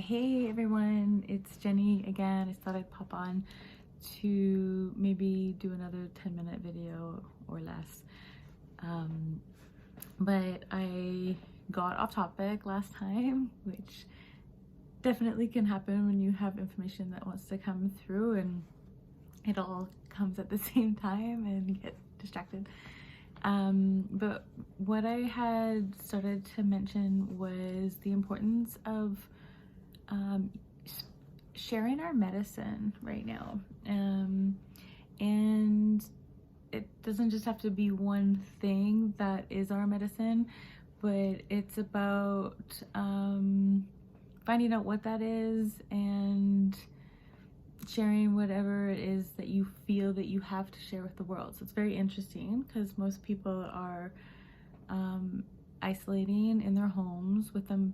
Hey everyone, it's Jenny again. I thought I'd pop on to maybe do another 10-minute video or less. But I got off topic last time, which definitely can happen when you have information that wants to come through and it all comes at the same time and you get distracted. But what I had started to mention was the importance of sharing our medicine right now. And it doesn't just have to be one thing that is our medicine, but it's about finding out what that is and sharing whatever it is that you feel that you have to share with the world. So it's very interesting because most people are isolating in their homes with them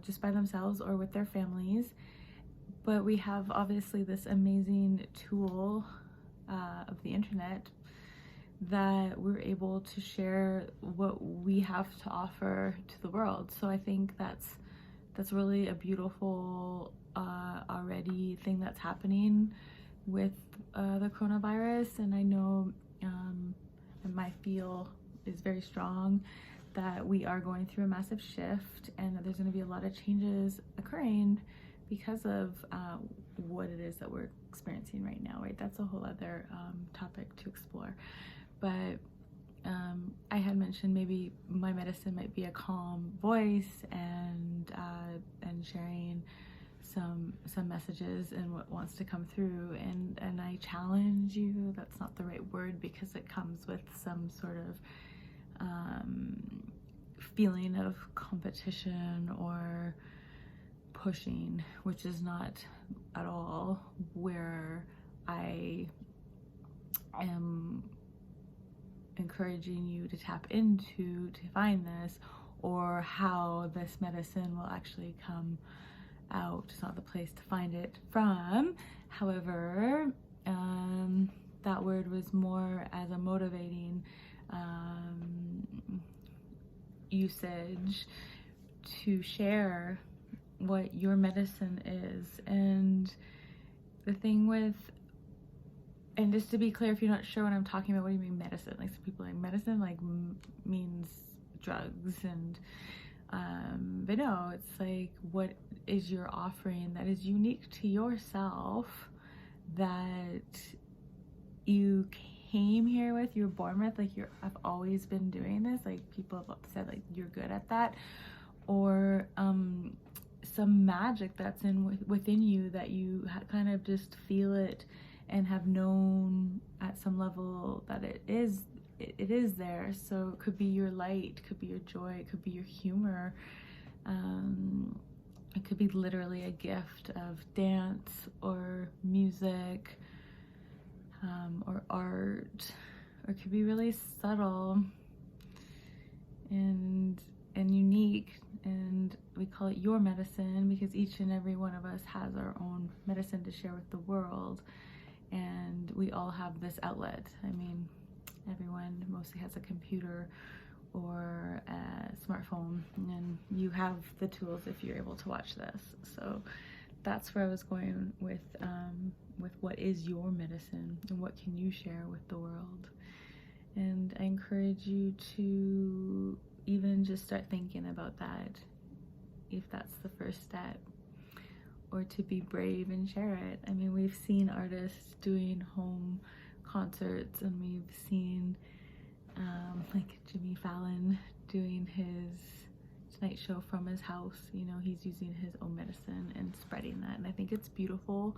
just by themselves or with their families, but we have obviously this amazing tool of the internet that we're able to share what we have to offer to the world. So I think that's really a beautiful already thing that's happening with the coronavirus. And I know and my feel is very strong that we are going through a massive shift and that there's going to be a lot of changes occurring because of what it is that we're experiencing right now, right? That's a whole other topic to explore. But I had mentioned maybe my medicine might be a calm voice and sharing some messages and what wants to come through, and I challenge you, that's not the right word because it comes with some sort of feeling of competition or pushing, which is not at all where I am encouraging you to tap into to find this, or how this medicine will actually come out. It's not the place to find it from. However, that word was more as a motivating usage to share what your medicine is. And the thing with, and just to be clear, if you're not sure what I'm talking about, what do you mean medicine? Like, some people like medicine like means drugs, and but no, it's like, what is your offering that is unique to yourself, that you came here with, you're born with, like I've always been doing this, like people have said like you're good at that, or some magic that's within you that you kind of just feel it and have known at some level that it is there. So it could be your light, could be your joy, it could be your humor, it could be literally a gift of dance or music, or art, or it could be really subtle and unique, and we call it your medicine because each and every one of us has our own medicine to share with the world, and we all have this outlet. I mean, everyone mostly has a computer or a smartphone, and you have the tools if you're able to watch this. So that's where I was going with what is your medicine and what can you share with the world. And I encourage you to even just start thinking about that, if that's the first step, or to be brave and share it. I mean, we've seen artists doing home concerts, and we've seen like Jimmy Fallon doing his Tonight Show from his house. You know, he's using his own medicine and spreading that, and I think it's beautiful.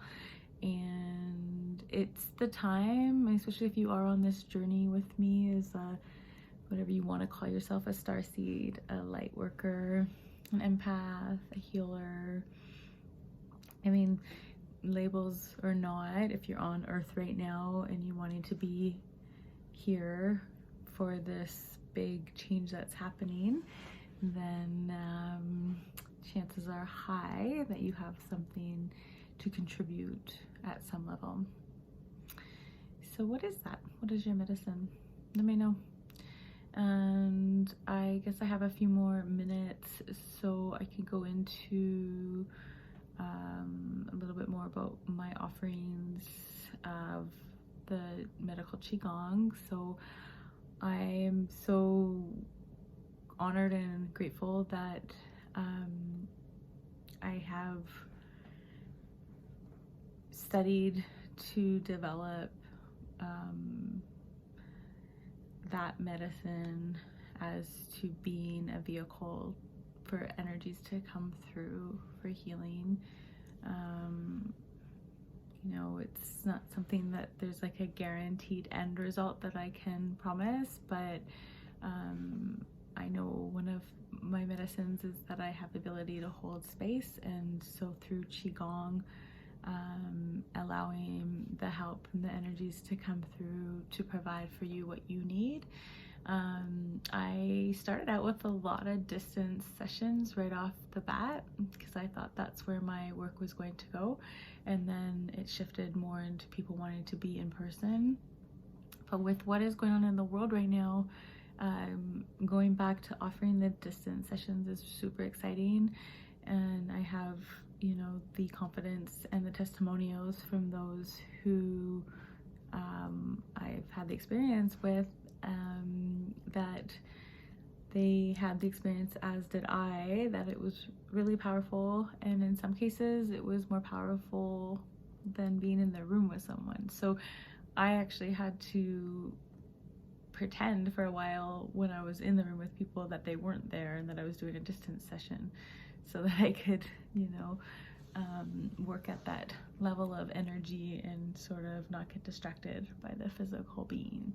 And it's the time, especially if you are on this journey with me, is whatever you want to call yourself, a starseed, a light worker, an empath, a healer. I mean, labels or not, if you're on earth right now and you wanting to be here for this big change that's happening, then chances are high that you have something to contribute at some level. So what is that? What is your medicine? Let me know. And I guess I have a few more minutes so I can go into a little bit more about my offerings of the medical Qigong. So I'm so honored and grateful that I have studied to develop that medicine as to being a vehicle for energies to come through for healing. You know, it's not something that there's like a guaranteed end result that I can promise, but I know one of my medicines is that I have the ability to hold space, and so through Qigong, allowing the help and the energies to come through to provide for you what you need. I started out with a lot of distance sessions right off the bat because I thought that's where my work was going to go, and then it shifted more into people wanting to be in person. But with what is going on in the world right now, going back to offering the distance sessions is super exciting, and I have, you know, the confidence and the testimonials from those who I've had the experience with, that they had the experience, as did I, that it was really powerful, and in some cases it was more powerful than being in the room with someone. So I actually had to pretend for a while when I was in the room with people that they weren't there and that I was doing a distance session, so that I could, you know, work at that level of energy and sort of not get distracted by the physical being.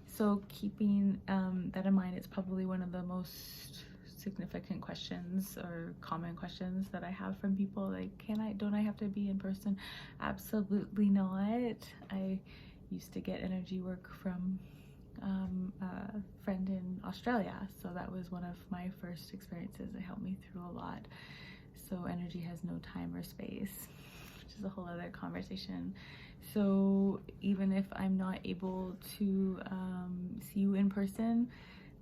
So keeping that in mind, it's probably one of the most significant questions or common questions that I have from people, like, don't I have to be in person? Absolutely not. I used to get energy work from a friend in Australia, so that was one of my first experiences. It helped me through a lot. So energy has no time or space, which is a whole other conversation. So even if I'm not able to see you in person,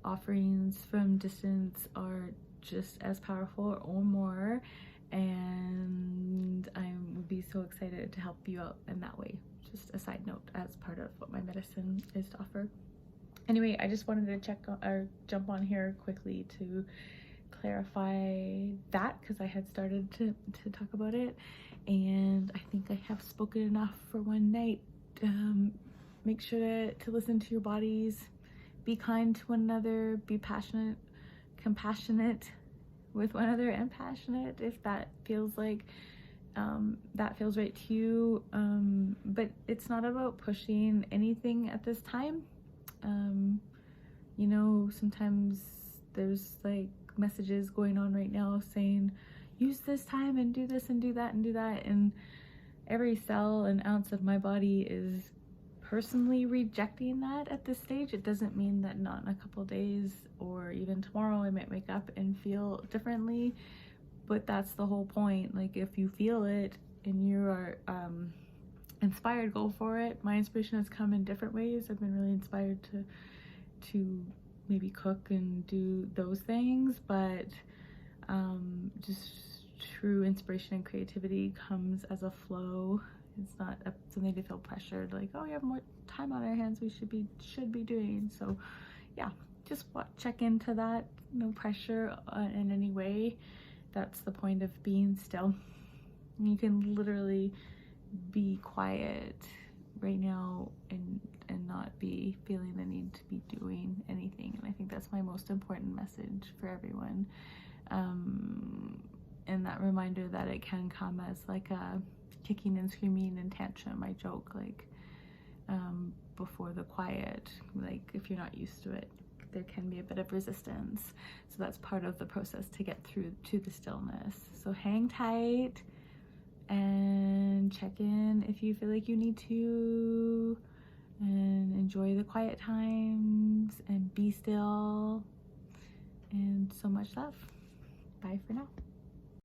offerings from distance are just as powerful or more, and I would be so excited to help you out in that way. Just a side note as part of what my medicine is to offer. Anyway, I just wanted to jump on here quickly to clarify that, because I had started to talk about it, and I think I have spoken enough for one night. Make sure to listen to your bodies, be kind to one another, be passionate, compassionate with one another, and passionate if that feels like that feels right to you. But it's not about pushing anything at this time. You know, sometimes there's like messages going on right now saying use this time and do this and do that and do that, and every cell and ounce of my body is personally rejecting that at this stage. It doesn't mean that not in a couple days or even tomorrow I might wake up and feel differently, but that's the whole point. Like, if you feel it and you are inspired, go for it. My inspiration has come in different ways. I've been really inspired to maybe cook and do those things, but just true inspiration and creativity comes as a flow. It's not something to feel pressured, like, oh, we have more time on our hands, we should be doing. So yeah, just check into that. No pressure in any way. That's the point of being still. You can literally be quiet right now and not be feeling the need to be doing anything. And I think that's my most important message for everyone. And that reminder that it can come as like a kicking and screaming and tantrum. I joke, like, before the quiet, like, if you're not used to it, there can be a bit of resistance. So that's part of the process to get through to the stillness. So hang tight and check in if you feel like you need to, and enjoy the quiet times and be still, and so much love. Bye for now.